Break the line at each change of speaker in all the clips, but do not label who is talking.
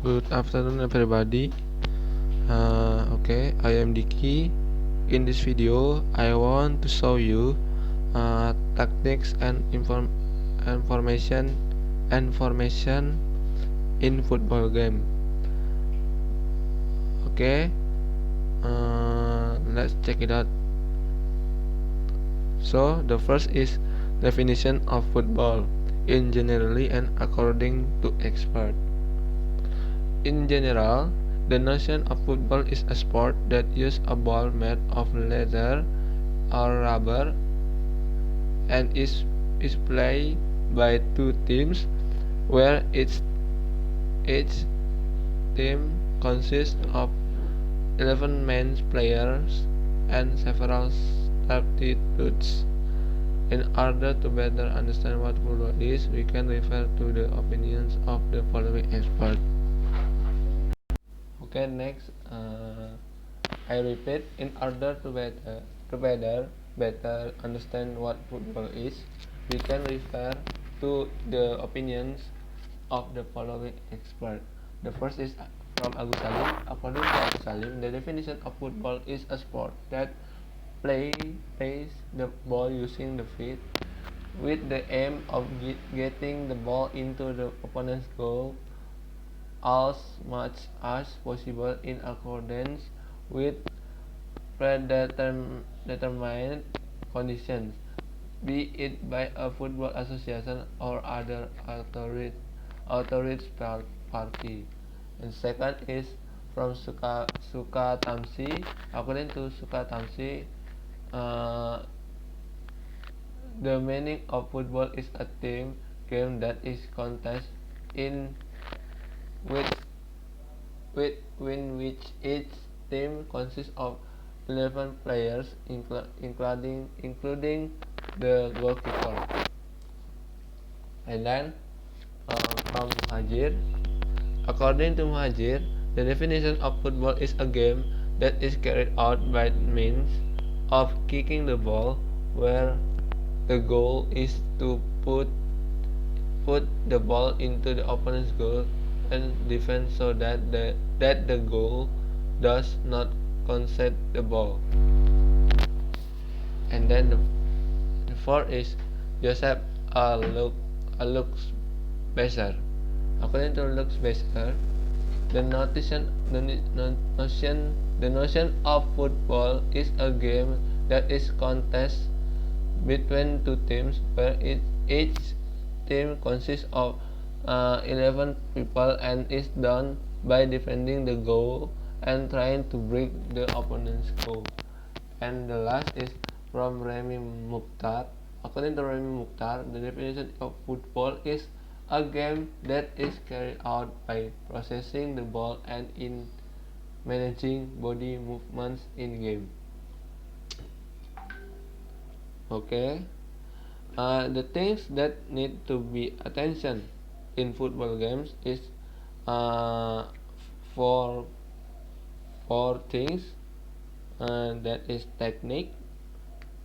Good afternoon, everybody. Okay, I am Dicky. In this video, I want to show you tactics and information in football game. Okay, let's check it out. So the first is definition of football in generally and according to expert. In general, the notion of football is a sport that uses a ball made of leather or rubber and is played by two teams where each team consists of 11 main players and several substitutes. In order to better understand what football is, we can refer to the opinions of the following experts. Okay, next, I repeat, in order to better understand what football is, we can refer to the opinions of the following expert. The first is from Agus Salim. According to Agus Salim, the definition of football is a sport that plays the ball using the feet with the aim of getting the ball into the opponent's goal as much as possible in accordance with predetermined conditions, be it by a football association or other authorized party. And second is from Suka Tamsi. According to Suka Tamsi, the meaning of football is a team game that is contest in which which each team consists of 11 players, including the goalkeeper. And then from Muhajir, according to Muhajir, the definition of football is a game that is carried out by means of kicking the ball, where the goal is to put the ball into the opponent's goal and defend so that the goal does not concede the ball. And then the fourth is Joseph Lux Besser. According to Lux Besser, the notion of football is a game that is contest between two teams where each team consists of 11 people and is done by defending the goal and trying to break the opponent's goal. And the last is from Remy Mukhtar. According to Remy Mukhtar, the definition of football is a game that is carried out by processing the ball and in managing body movements in game. Okay, the things that need to be attention in football games is four things, that is technique,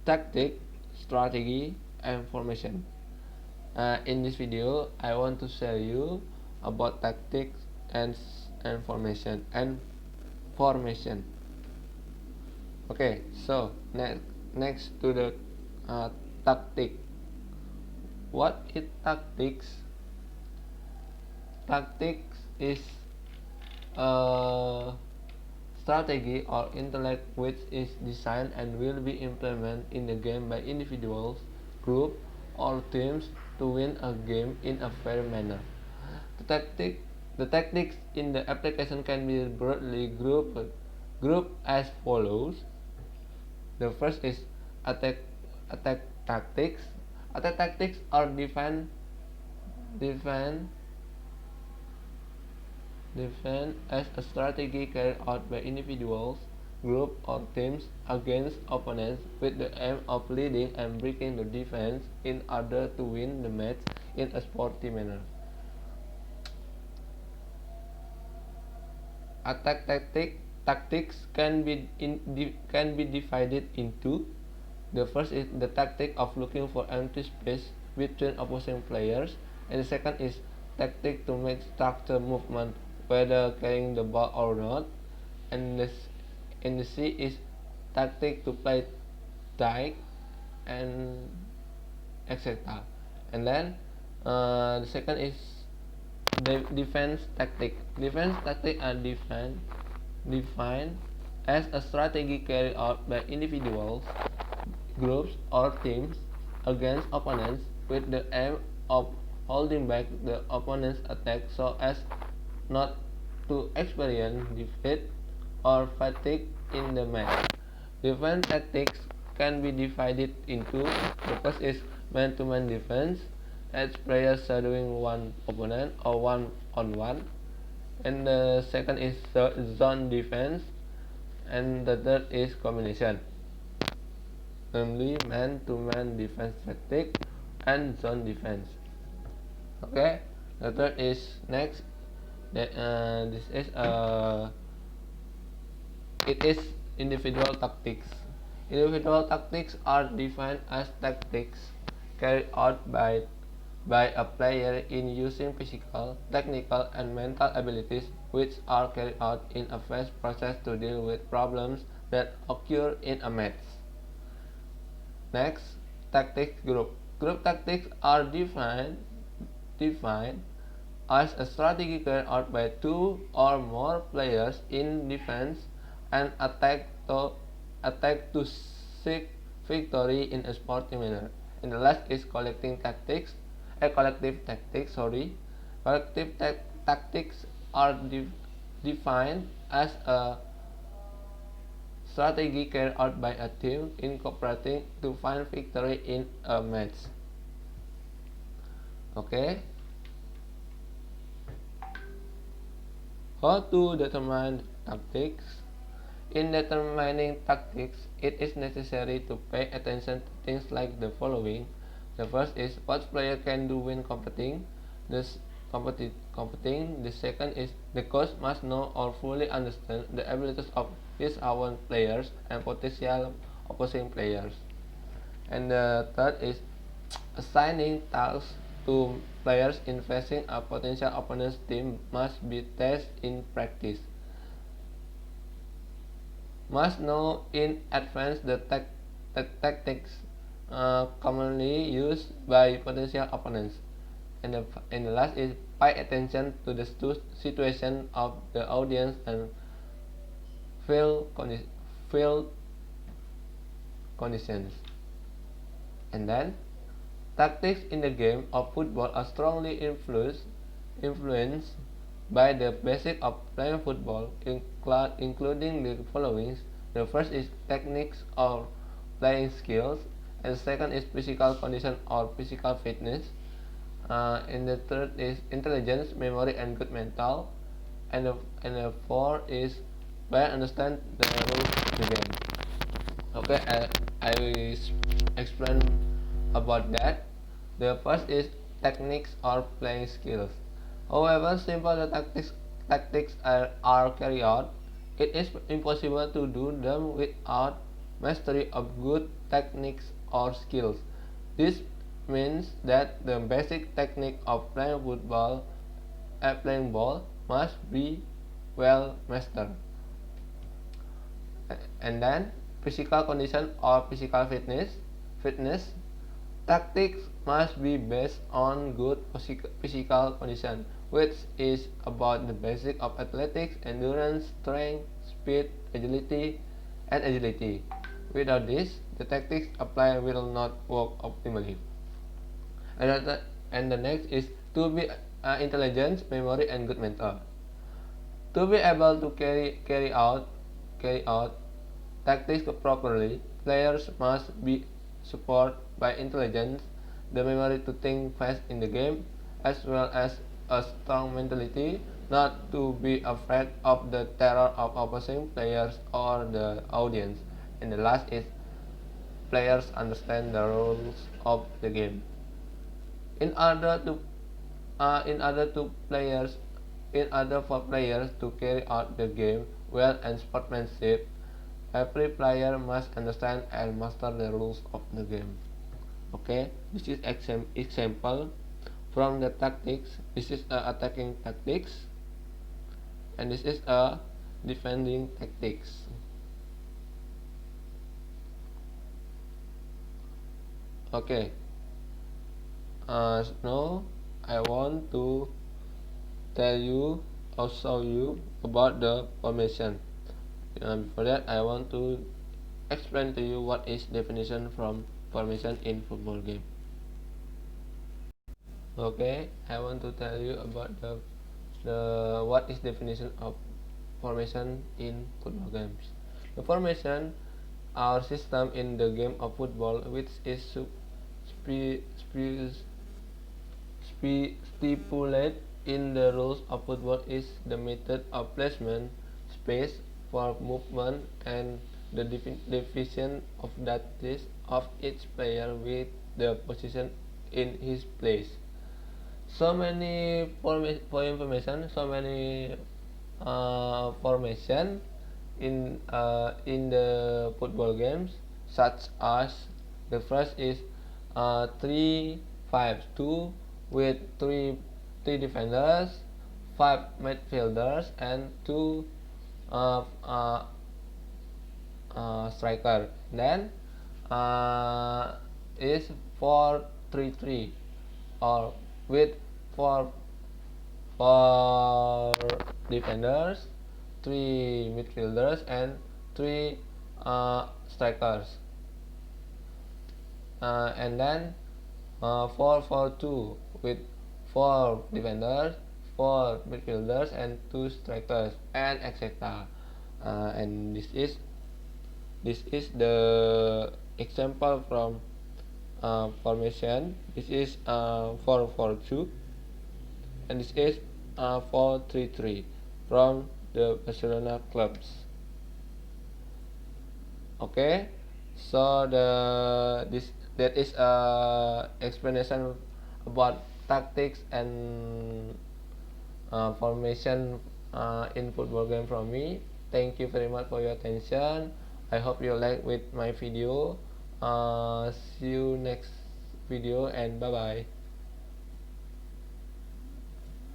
tactic, strategy, and formation. In this video, I want to share you about tactics and formation and formation. Okay, so next to the tactic. What is tactics? Tactics is a strategy or intellect which is designed and will be implemented in the game by individuals, group, or teams to win a game in a fair manner. The tactics in the application can be broadly grouped as follows. The first is attack tactics. Attack tactics are defend as a strategy carried out by individuals, groups, or teams against opponents with the aim of leading and breaking the defense in order to win the match in a sporty manner. Attack tactics can be divided into. The first is the tactic of looking for empty space between opposing players, and the second is tactic to make structured movement whether carrying the ball or not, and the C is tactic to play tight, and etc. And then the second is the defense tactic. Defense tactics are defined as a strategy carried out by individuals, groups, or teams against opponents with the aim of holding back the opponent's attack so as not to experience defeat or fatigue in the match. Defense tactics can be divided into: the first is man-to-man defense, as players shadowing one opponent or one-on-one, and the second is zone defense, and the third is combination, namely man-to-man defense tactic and zone defense. Okay, the third is next. This is it is individual tactics. Individual tactics are defined as tactics carried out by a player in using physical, technical, and mental abilities which are carried out in a fast process to deal with problems that occur in a match. Next, tactics group. Group tactics are defined as a strategy carried out by two or more players in defense and attack to seek victory in a sporting manner. And the last is collective tactics. Collective tactics are defined as a strategy carried out by a team in cooperating to find victory in a match. Okay. How to determine tactics? In determining tactics, it is necessary to pay attention to things like the following. The first is what player can do when competing. The second is the coach must know or fully understand the abilities of his own players and potential opposing players. And the third is assigning tasks to players in facing a potential opponent's team must be tested in practice. Must know in advance the tactics commonly used by potential opponents. And the last is pay attention to the situation of the audience and field conditions. And then, tactics in the game of football are strongly influenced by the basics of playing football, including the following. The first is techniques or playing skills, and the second is physical condition or physical fitness, and the third is intelligence, memory, and good mental, and the fourth is by understand the rules of the game. Okay, I will explain about that. The first is techniques or playing skills. However simple the tactics are carried out, it is impossible to do them without mastery of good techniques or skills. This means that the basic technique of playing ball must be well mastered. And then physical condition or physical fitness. Tactics must be based on good physical condition, which is about the basic of athletics, endurance, strength, speed, agility. Without this, the tactics applied will not work optimally. And the next is to be intelligence, memory, and good mental. To be able to carry out tactics properly, players must be supported by intelligence, the memory to think fast in the game, as well as a strong mentality not to be afraid of the terror of opposing players or the audience. And the last is players understand the rules of the game. In order for players to carry out the game well and sportsmanship, every player must understand and master the rules of the game. Okay, this is example from the tactics. This is attacking tactics. and this is a defending tactics. Okay, now I want to tell you or show you about the formation. Before that, I want to explain to you what is definition from formation in football game. Okay, I want to tell you about the what is definition of formation in football games. The formation our system in the game of football, which is stipulated in the rules of football, is the method of placement, space for movement, and the division of duties of each player with the position in his place. So many for information, so many formation in the football games, such as the first is 3-5-2 with three defenders, 5 midfielders, and 2 uh, uh, striker. Then is 4-3-3 or with 4 defenders, 3 midfielders, and 3 strikers. And then 4-4-2 with 4 defenders, 4 midfielders, and 2 strikers, and etc. And this is the example from formation. This is 4-4-2, and this is 4-3-3 from the Barcelona clubs. Okay, so that is explanation about tactics and formation in football game from me. Thank you very much for your attention. I hope you like with my video. See you next video, and bye bye.